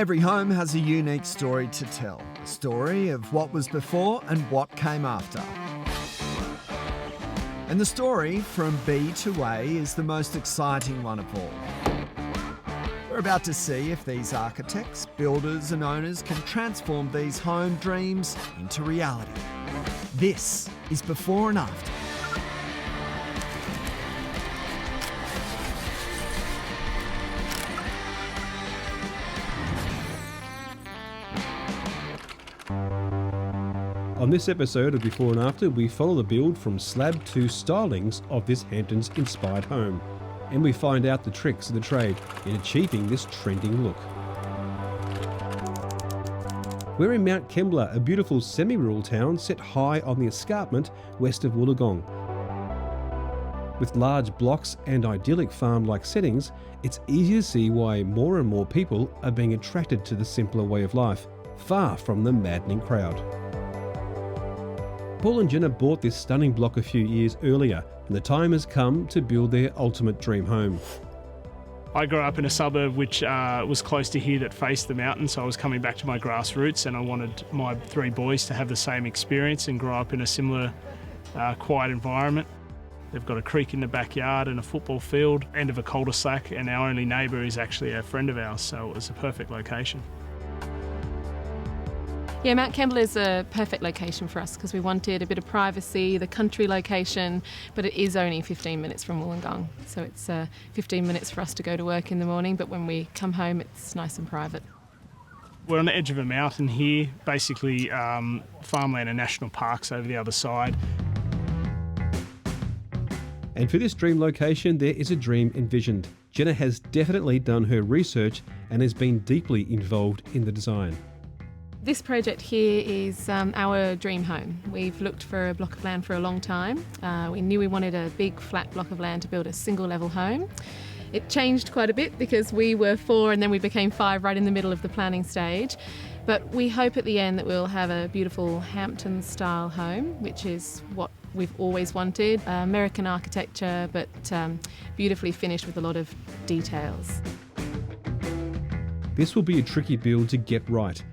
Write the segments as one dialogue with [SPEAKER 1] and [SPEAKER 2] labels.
[SPEAKER 1] Every home has a unique story to tell. A story of what was before and what came after. And the story from B to A is the most exciting one of all. We're about to see if these architects, builders and owners can transform these home dreams into reality. This is Before and After.
[SPEAKER 2] On this episode of Before and After, we follow the build from slab to stylings of this Hamptons-inspired home. And we find out the tricks of the trade in achieving this trending look. We're in Mount Kembla, a beautiful semi-rural town set high on the escarpment west of Wollongong. With large blocks and idyllic farm-like settings, it's easy to see why more and more people are being attracted to the simpler way of life, far from the maddening crowd. Paul and Jenna bought this stunning block a few years earlier, and the time has come to build their ultimate dream home.
[SPEAKER 3] I grew up in a suburb which was close to here that faced the mountain, so I was coming back to my grassroots, and I wanted my three boys to have the same experience and grow up in a similar quiet environment. They've got a creek in the backyard and a football field, end of a cul-de-sac, and our only neighbour is actually a friend of ours, so it was a perfect location.
[SPEAKER 4] Yeah, Mount Kembla is a perfect location for us because we wanted a bit of privacy, the country location, but it is only 15 minutes from Wollongong. So it's 15 minutes for us to go to work in the morning, but when we come home, it's nice and private.
[SPEAKER 3] We're on the edge of a mountain here, basically farmland and national parks over the other side.
[SPEAKER 2] And for this dream location, there is a dream envisioned. Jenna has definitely done her research and has been deeply involved in the design.
[SPEAKER 4] This project here is our dream home. We've looked for a block of land for a long time. We knew we wanted a big flat block of land to build a single level home. It changed quite a bit because we were 4 and then we became 5 right in the middle of the planning stage. But we hope at the end that we'll have a beautiful Hamptons style home, which is what we've always wanted. American architecture, but beautifully finished with a lot of details.
[SPEAKER 2] This will be a tricky build to get right.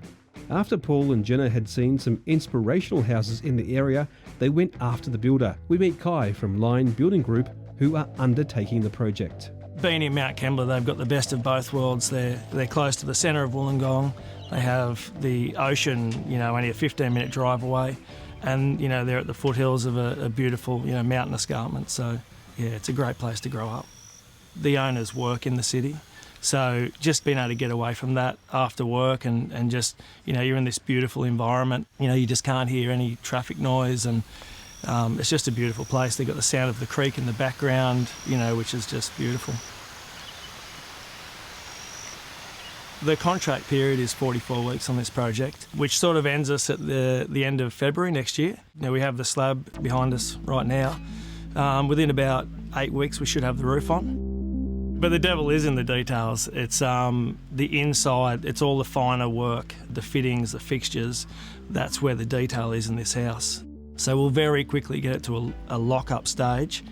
[SPEAKER 2] After Paul and Jenna had seen some inspirational houses in the area, they went after the builder. We meet Kai from Line Building Group, who are undertaking the project.
[SPEAKER 5] Being in Mount Kembla, they've got the best of both worlds. They're close to the centre of Wollongong. They have the ocean, only a 15-minute drive away, and they're at the foothills of a beautiful, mountain escarpment. So, yeah, it's a great place to grow up. The owners work in the city. So just being able to get away from that after work and just, you're in this beautiful environment, you just can't hear any traffic noise, and it's just a beautiful place. They've got the sound of the creek in the background, which is just beautiful. The contract period is 44 weeks on this project, which sort of ends us at the end of February next year. Now we have the slab behind us right now. Within about 8 weeks we should have the roof on. But the devil is in the details. It's the inside, it's all the finer work, the fittings, the fixtures. That's where the detail is in this house. So we'll very quickly get it to a lock-up stage,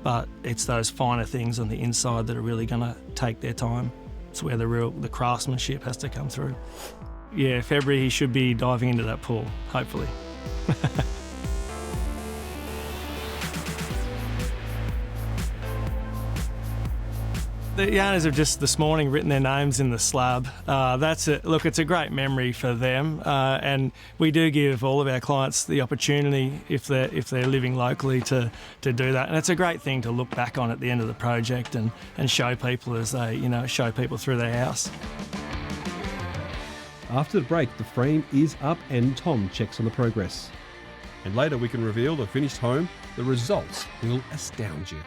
[SPEAKER 5] but it's those finer things on the inside that are really going to take their time. It's where the craftsmanship has to come through. Yeah, February he should be diving into that pool, hopefully. The owners have just this morning written their names in the slab. Look, it's a great memory for them, and we do give all of our clients the opportunity, if they're living locally, to do that. And it's a great thing to look back on at the end of the project and show people as they show people through their house.
[SPEAKER 2] After the break, the frame is up and Tom checks on the progress. And later we can reveal the finished home. The results will astound you.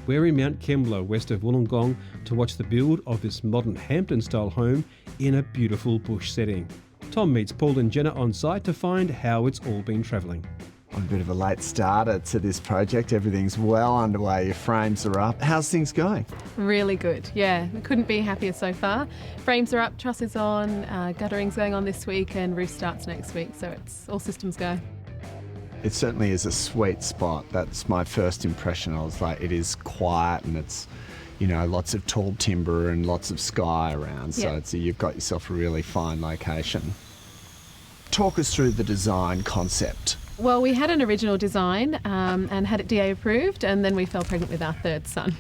[SPEAKER 2] We're in Mount Kembla, west of Wollongong, to watch the build of this modern Hampton-style home in a beautiful bush setting. Tom meets Paul and Jenna on site to find how it's all been travelling.
[SPEAKER 1] I'm a bit of a late starter to this project. Everything's well underway. Your frames are up. How's things going?
[SPEAKER 4] Really good, yeah. We couldn't be happier so far. Frames are up, truss is on, guttering's going on this week and roof starts next week, so it's all systems go.
[SPEAKER 1] It certainly is a sweet spot. That's my first impression. I was like, it is quiet and it's, you know, lots of tall timber and lots of sky around. So you've got yourself a really fine location. Talk us through the design concept.
[SPEAKER 4] Well, we had an original design and had it DA approved, and then we fell pregnant with our third son.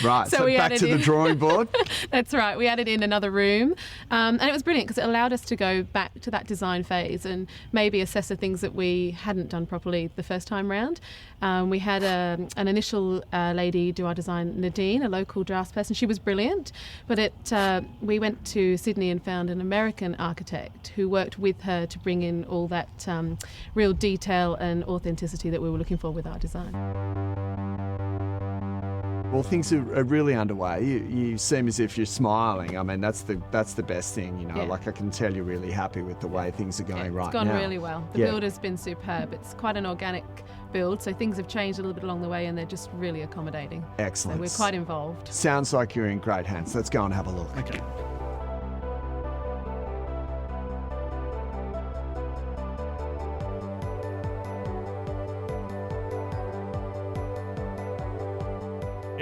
[SPEAKER 1] Right, so
[SPEAKER 4] we
[SPEAKER 1] back to the drawing board.
[SPEAKER 4] That's right, we added in another room, and it was brilliant because it allowed us to go back to that design phase and maybe assess the things that we hadn't done properly the first time round. We had an initial lady do our design, Nadine, a local draftsperson. She was brilliant, but we went to Sydney and found an American architect who worked with her to bring in all that real detail and authenticity that we were looking for with our design.
[SPEAKER 1] Well, things are really underway. You seem as if you're smiling. I mean, that's the best thing, you know.
[SPEAKER 4] Yeah.
[SPEAKER 1] Like, I can tell you're really happy with the way things are going right now.
[SPEAKER 4] It's gone really well. The build has been superb. It's quite an organic build, so things have changed a little bit along the way and they're just really accommodating.
[SPEAKER 1] Excellent.
[SPEAKER 4] So we're quite involved.
[SPEAKER 1] Sounds like you're in great hands. Let's go and have a look.
[SPEAKER 3] Okay.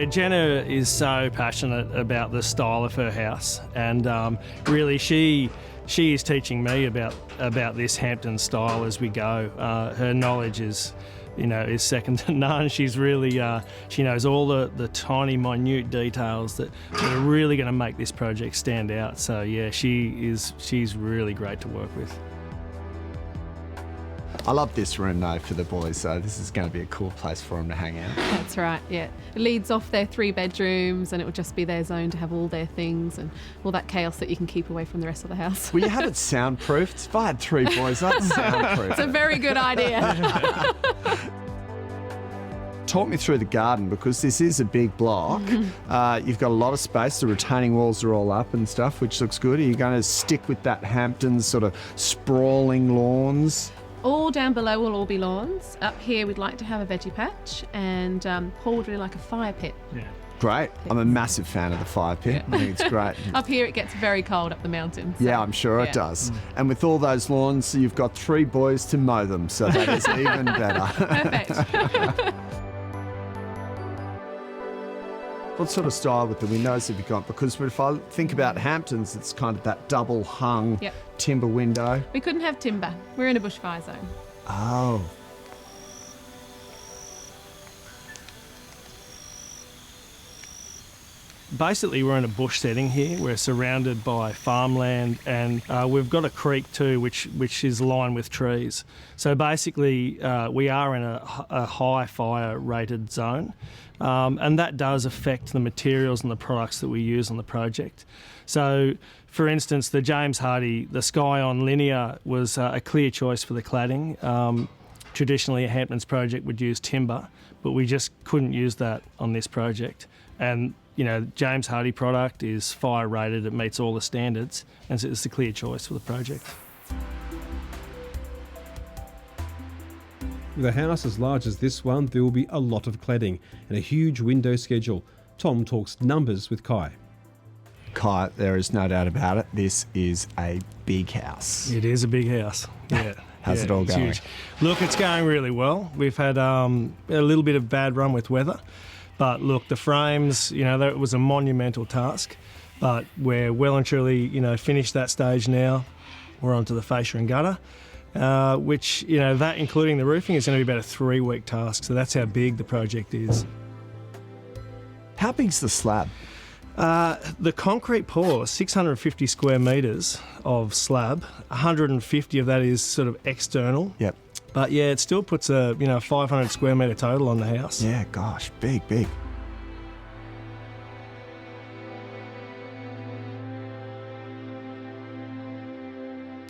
[SPEAKER 3] Jenna is so passionate about the style of her house, and really she is teaching me about this Hamptons style as we go. Her knowledge is second to none. She's really she knows all the tiny, minute details that are really going to make this project stand out. So yeah, she's really great to work with.
[SPEAKER 1] I love this room though for the boys, so this is going to be a cool place for them to hang out.
[SPEAKER 4] That's right, yeah. It leads off their 3 bedrooms and it will just be their zone to have all their things and all that chaos that you can keep away from the rest of the house.
[SPEAKER 1] Well, you have it soundproofed. If I had 3 boys, I'd soundproof
[SPEAKER 4] It's a very good idea.
[SPEAKER 1] Talk me through the garden, because this is a big block. You've got a lot of space. The retaining walls are all up and stuff, which looks good. Are you going to stick with that Hamptons sort of sprawling lawns?
[SPEAKER 4] All down below will all be lawns. Up here we'd like to have a veggie patch, and Paul would really like a fire pit.
[SPEAKER 3] Yeah.
[SPEAKER 1] Great. I'm a massive fan of the fire pit. I think it's great.
[SPEAKER 4] Up here it gets very cold up the mountains.
[SPEAKER 1] Yeah, I'm sure it does. And with all those lawns, you've got 3 boys to mow them, so that is even better.
[SPEAKER 4] Perfect.
[SPEAKER 1] What sort of style with the windows have you got? Because if I think about Hamptons, it's kind of that double hung timber window.
[SPEAKER 4] We couldn't have timber. We're in a bushfire zone.
[SPEAKER 1] Oh.
[SPEAKER 5] Basically, we're in a bush setting here. We're surrounded by farmland, and we've got a creek too, which is lined with trees. So basically, we are in a high fire rated zone, and that does affect the materials and the products that we use on the project. So, for instance, the James Hardie, the Sky on linear was a clear choice for the cladding. Traditionally, a Hamptons project would use timber, but we just couldn't use that on this project. And James Hardie product is fire rated, it meets all the standards, and so it's a clear choice for the project.
[SPEAKER 2] With a house as large as this one, there will be a lot of cladding and a huge window schedule. Tom talks numbers with Kai.
[SPEAKER 1] Kai, there is no doubt about it. This is a big house.
[SPEAKER 5] It is a big house, yeah.
[SPEAKER 1] How's it all going?
[SPEAKER 5] Huge. Look, it's going really well. We've had a little bit of bad run with weather. But look, the frames, that was a monumental task, but we're well and truly, finished that stage now. We're onto the fascia and gutter, which, that including the roofing is going to be about a 3-week task. So that's how big the project is.
[SPEAKER 1] How big's the slab?
[SPEAKER 5] The concrete pour, 650 square metres of slab, 150 of that is sort of external.
[SPEAKER 1] Yep.
[SPEAKER 5] But yeah, it still puts a 500 square metre total on the house.
[SPEAKER 1] Yeah, gosh, big.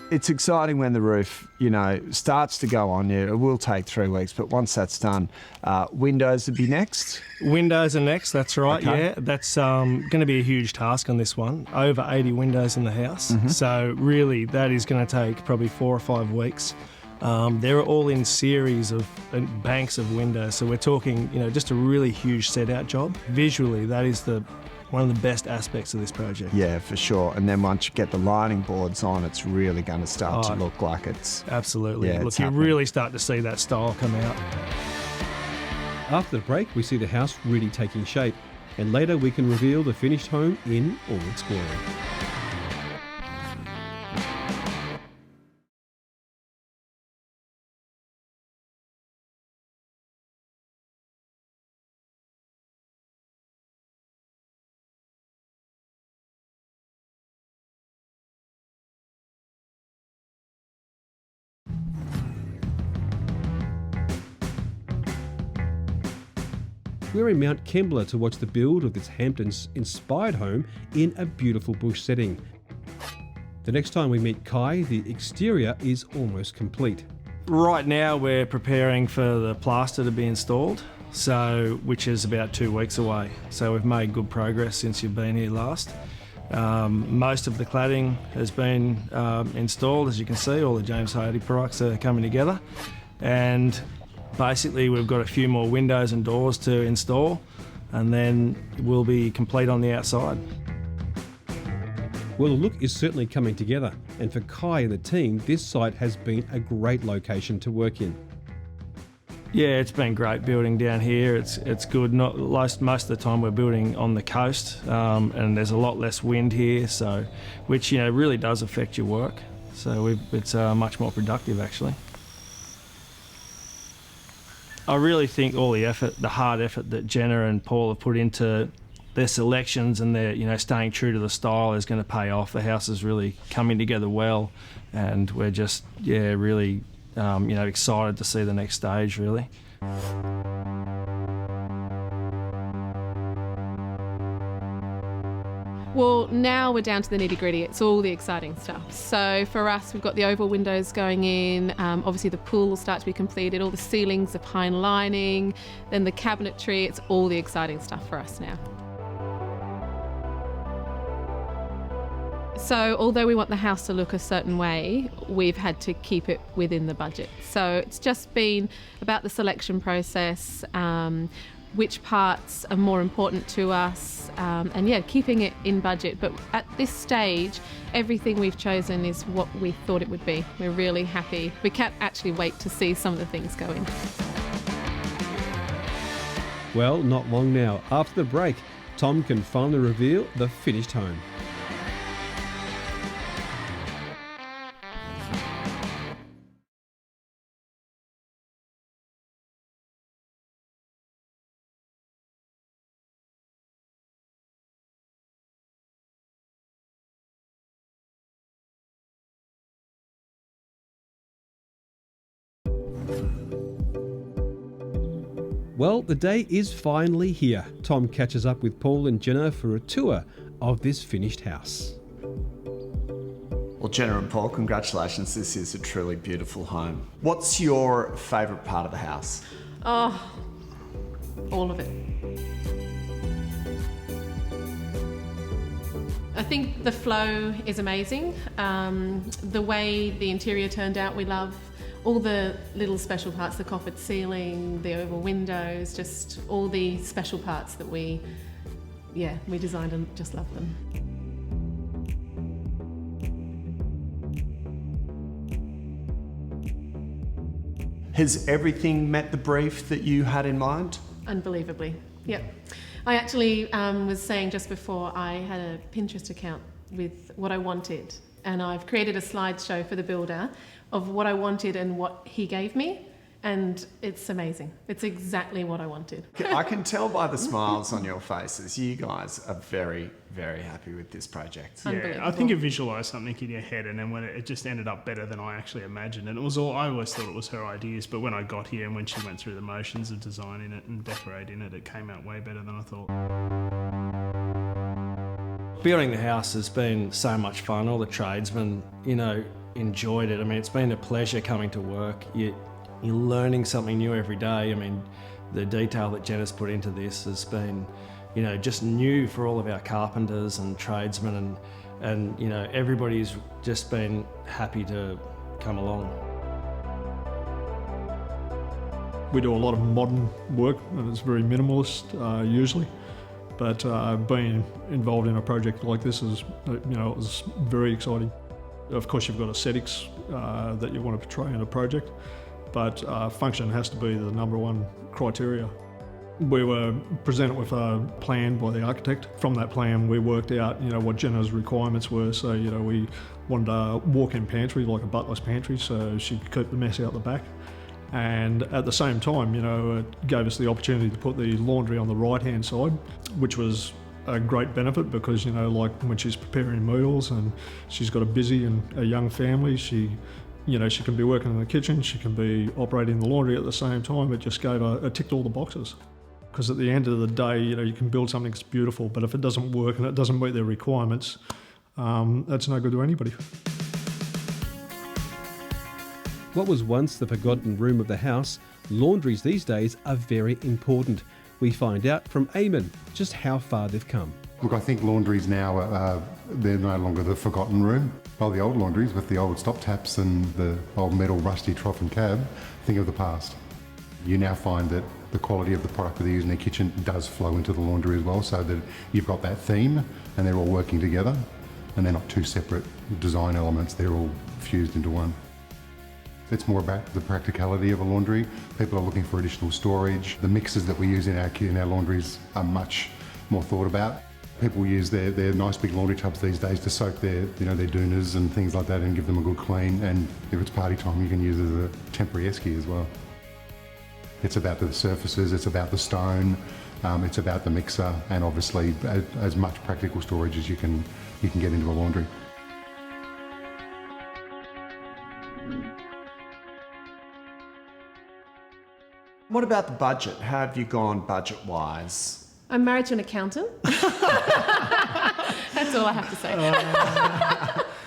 [SPEAKER 1] It's exciting when the roof, starts to go on. Yeah, it will take 3 weeks, but once that's done, windows would be next.
[SPEAKER 5] Windows are next, that's right,
[SPEAKER 1] Okay.
[SPEAKER 5] yeah. That's going to be a huge task on this one. Over 80 windows in the house. So really, that is going to take probably 4 or 5 weeks. They're all in series of banks of windows, so we're talking, just a really huge set-out job. Visually, that is one of the best aspects of this project.
[SPEAKER 1] Yeah, for sure. And then once you get the lining boards on, it's really going to start to look like it's...
[SPEAKER 5] Absolutely.
[SPEAKER 1] Yeah,
[SPEAKER 5] Look,
[SPEAKER 1] it's
[SPEAKER 5] you
[SPEAKER 1] happening.
[SPEAKER 5] really start to see that style come out.
[SPEAKER 2] After the break, we see the house really taking shape, and later we can reveal the finished home in all its glory. We're in Mount Kembla to watch the build of this Hamptons-inspired home in a beautiful bush setting. The next time we meet Kai, the exterior is almost complete.
[SPEAKER 5] Right now we're preparing for the plaster to be installed, which is about 2 weeks away. So we've made good progress since you've been here last. Most of the cladding has been installed, as you can see. All the James Hardie products are coming together, and basically we've got a few more windows and doors to install, and then we'll be complete on the outside.
[SPEAKER 2] Well, the look is certainly coming together, and for Kai and the team, this site has been a great location to work in.
[SPEAKER 5] Yeah, it's been great building down here. It's good. Most of the time we're building on the coast, and there's a lot less wind here, which really does affect your work. So it's much more productive actually. I really think all the hard effort that Jenna and Paul have put into their selections and their staying true to the style is going to pay off. The house is really coming together well, and we're just really excited to see the next stage really.
[SPEAKER 4] Well, now we're down to the nitty-gritty. It's all the exciting stuff. So for us, we've got the oval windows going in. Obviously, the pool will start to be completed. All the ceilings, the pine lining, then the cabinetry. It's all the exciting stuff for us now. So although we want the house to look a certain way, we've had to keep it within the budget. So it's just been about the selection process, which parts are more important to us, and keeping it in budget. But at this stage, everything we've chosen is what we thought it would be. We're really happy. We can't actually wait to see some of the things go in.
[SPEAKER 2] Well, not long now. After the break, Tom can finally reveal the finished home. Well, the day is finally here. Tom catches up with Paul and Jenna for a tour of this finished house.
[SPEAKER 1] Well, Jenna and Paul, congratulations. This is a truly beautiful home. What's your favourite part of the house?
[SPEAKER 4] Oh, all of it. I think the flow is amazing. The way the interior turned out, we love. All the little special parts, the coffered ceiling, the oval windows, just all the special parts that we designed and just love them.
[SPEAKER 1] Has everything met the brief that you had in mind?
[SPEAKER 4] Unbelievably, yep. I actually was saying just before, I had a Pinterest account with what I wanted, and I've created a slideshow for the builder of what I wanted and what he gave me, and it's amazing. It's exactly what I wanted.
[SPEAKER 1] I can tell by the smiles on your faces, you guys are very, very happy with this project.
[SPEAKER 3] Yeah, I think you visualise something in your head, and then when it just ended up better than I actually imagined. And it was all, I always thought it was her ideas, but when I got here and when she went through the motions of designing it and decorating it, it came out way better than I thought.
[SPEAKER 5] Building the house has been so much fun. All the tradesmen, enjoyed it. I mean, it's been a pleasure coming to work. You're learning something new every day. I mean, the detail that Jenna's put into this has been, just new for all of our carpenters and tradesmen, and everybody's just been happy to come along.
[SPEAKER 6] We do a lot of modern work and it's very minimalist usually, but being involved in a project like this is, it was very exciting. Of course you've got aesthetics that you want to portray in a project, but function has to be the number one criteria. We were presented with a plan by the architect. From that plan we worked out what Jenna's requirements were, so we wanted a walk-in pantry, like a butler's pantry, so she could keep the mess out the back. And at the same time, it gave us the opportunity to put the laundry on the right-hand side, which was a great benefit because, like when she's preparing meals and she's got a busy and a young family, she can be working in the kitchen, she can be operating the laundry at the same time. It just gave it ticked all the boxes. Because at the end of the day, you can build something that's beautiful, but if it doesn't work and it doesn't meet their requirements, that's no good to anybody.
[SPEAKER 2] What was once the forgotten room of the house, laundries these days are very important. We find out from Eamon just how far they've come.
[SPEAKER 7] Look, I think laundries now, they're no longer the forgotten room. Well, the old laundries with the old stop taps and the old metal rusty trough and cab, think of the past. You now find that the quality of the product that they use in their kitchen does flow into the laundry as well, so that you've got that theme and they're all working together and they're not two separate design elements, they're all fused into one. It's more about the practicality of a laundry. People are looking for additional storage. The mixers that we use in our laundries are much more thought about. People use their nice big laundry tubs these days to soak their doonas and things like that and give them a good clean, and if it's party time you can use it as a temporary esky as well. It's about the surfaces, it's about the stone, it's about the mixer, and obviously as much practical storage as you can get into a laundry.
[SPEAKER 1] What about the budget? How have you gone budget-wise?
[SPEAKER 4] I'm married to an accountant. That's all I have to say.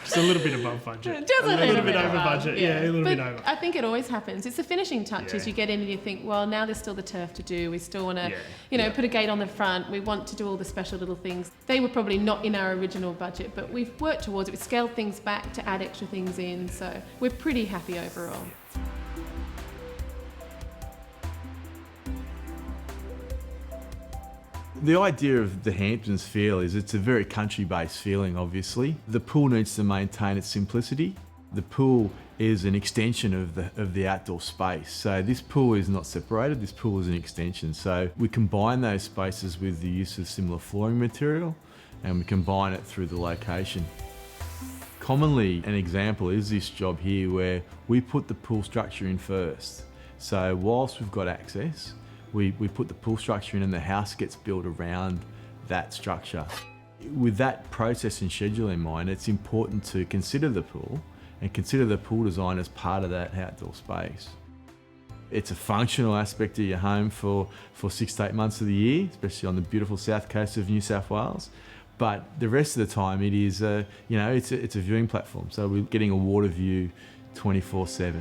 [SPEAKER 3] Just a little bit above budget.
[SPEAKER 4] Just a little bit
[SPEAKER 3] over budget. Yeah, a little bit over.
[SPEAKER 4] I think it always happens. It's the finishing touches. You get in and you think, well, now there's still the turf to do. We still want to, put a gate on the front. We want to do all the special little things. They were probably not in our original budget, but we've worked towards it. We've scaled things back to add extra things in. So we're pretty happy overall.
[SPEAKER 8] The idea of the Hamptons feel is it's a very country-based feeling, obviously. The pool needs to maintain its simplicity. The pool is an extension of the outdoor space. So this pool is not separated, this pool is an extension. So we combine those spaces with the use of similar flooring material, and we combine it through the location. Commonly, an example is this job here where we put the pool structure in first. So whilst we've got access, we put the pool structure in and the house gets built around that structure. With that process and schedule in mind, it's important to consider the pool and consider the pool design as part of that outdoor space. It's a functional aspect of your home for 6 to 8 months of the year, especially on the beautiful south coast of New South Wales. But the rest of the time it is, it's a viewing platform. So we're getting a water view 24/7.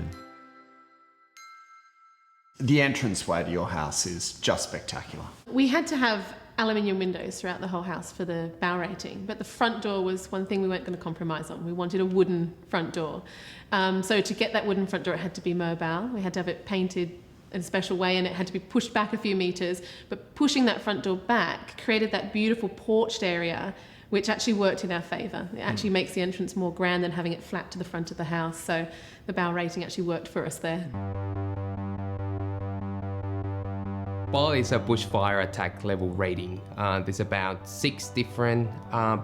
[SPEAKER 1] The entranceway to your house is just spectacular.
[SPEAKER 4] We had to have aluminium windows throughout the whole house for the bow rating, but the front door was one thing we weren't going to compromise on. We wanted a wooden front door. So to get that wooden front door, it had to be mobile. We had to have it painted in a special way and it had to be pushed back a few metres. But pushing that front door back created that beautiful porched area, which actually worked in our favour. It actually makes the entrance more grand than having it flat to the front of the house. So the bow rating actually worked for us there.
[SPEAKER 9] Bowl is a bushfire attack level rating. There's about 6 different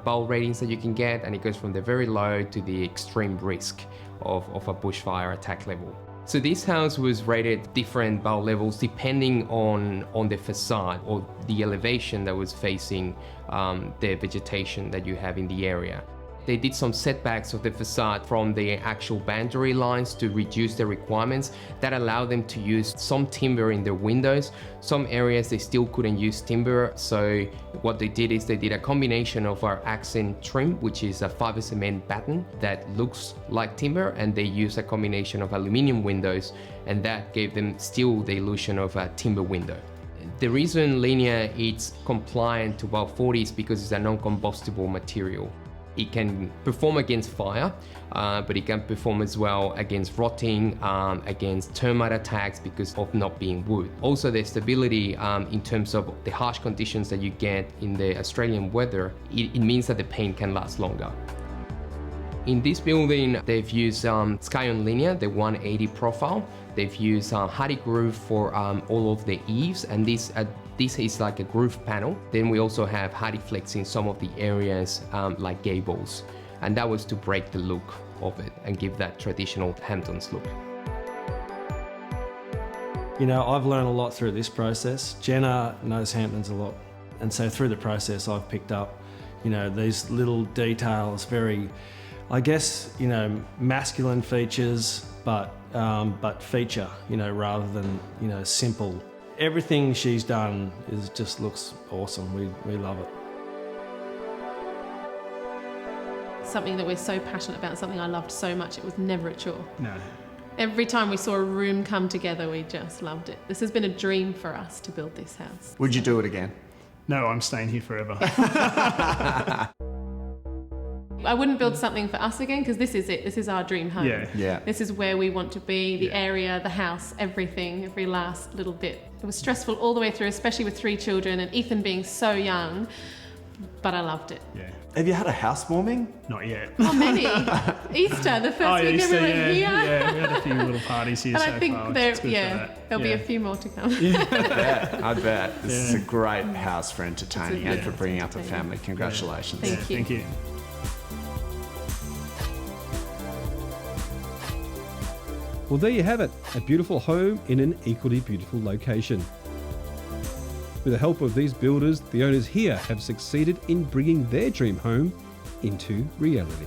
[SPEAKER 9] bowl ratings that you can get, and it goes from the very low to the extreme risk of a bushfire attack level. So this house was rated different bowl levels depending on the facade or the elevation that was facing the vegetation that you have in the area. They did some setbacks of the facade from the actual boundary lines to reduce the requirements. That allowed them to use some timber in their windows. Some areas they still couldn't use timber, so what they did is they did a combination of our accent trim, which is a fiber cement batten that looks like timber, and they used a combination of aluminium windows, and that gave them still the illusion of a timber window. The reason linear is compliant to about 40 is because it's a non-combustible material. It can perform against fire, but it can perform as well against rotting, against termite attacks because of not being wood. Also, the stability in terms of the harsh conditions that you get in the Australian weather, it means that the paint can last longer. In this building, they've used Scion Linear, the 180 profile. They've used Hardy Groove for all of the eaves, and this is like a groove panel. Then we also have Hardy Flex in some of the areas like gables, and that was to break the look of it and give that traditional Hamptons look.
[SPEAKER 5] You know, I've learned a lot through this process. Jenna knows Hamptons a lot, and so through the process I've picked up, you know, these little details, very, I guess, you know, masculine features, but feature, you know, rather than, you know, simple. Everything she's done just looks awesome. We love it.
[SPEAKER 4] Something that we're so passionate about, something I loved so much, it was never a chore.
[SPEAKER 3] No.
[SPEAKER 4] Every time we saw a room come together, we just loved it. This has been a dream for us to build this house.
[SPEAKER 10] Would you do it again?
[SPEAKER 3] No, I'm staying here forever.
[SPEAKER 4] I wouldn't build something for us again because this is it. This is our dream home.
[SPEAKER 10] Yeah.
[SPEAKER 4] This is where we want to be, the area, the house, everything, every last little bit. It was stressful all the way through, especially with 3 children and Ethan being so young, but I loved it.
[SPEAKER 3] Yeah.
[SPEAKER 10] Have you had a housewarming?
[SPEAKER 3] Not yet.
[SPEAKER 4] Oh, many. Easter, the first week
[SPEAKER 3] Easter,
[SPEAKER 4] everyone here.
[SPEAKER 3] Yeah, we had a few little parties here
[SPEAKER 4] And
[SPEAKER 3] so
[SPEAKER 4] I think
[SPEAKER 3] far.
[SPEAKER 4] there'll be a few more to come.
[SPEAKER 10] I bet. This is a great house for entertaining and for bringing up a family. Congratulations.
[SPEAKER 4] Thank you.
[SPEAKER 3] Thank you.
[SPEAKER 2] Well, there you have it, a beautiful home in an equally beautiful location. With the help of these builders, the owners here have succeeded in bringing their dream home into reality.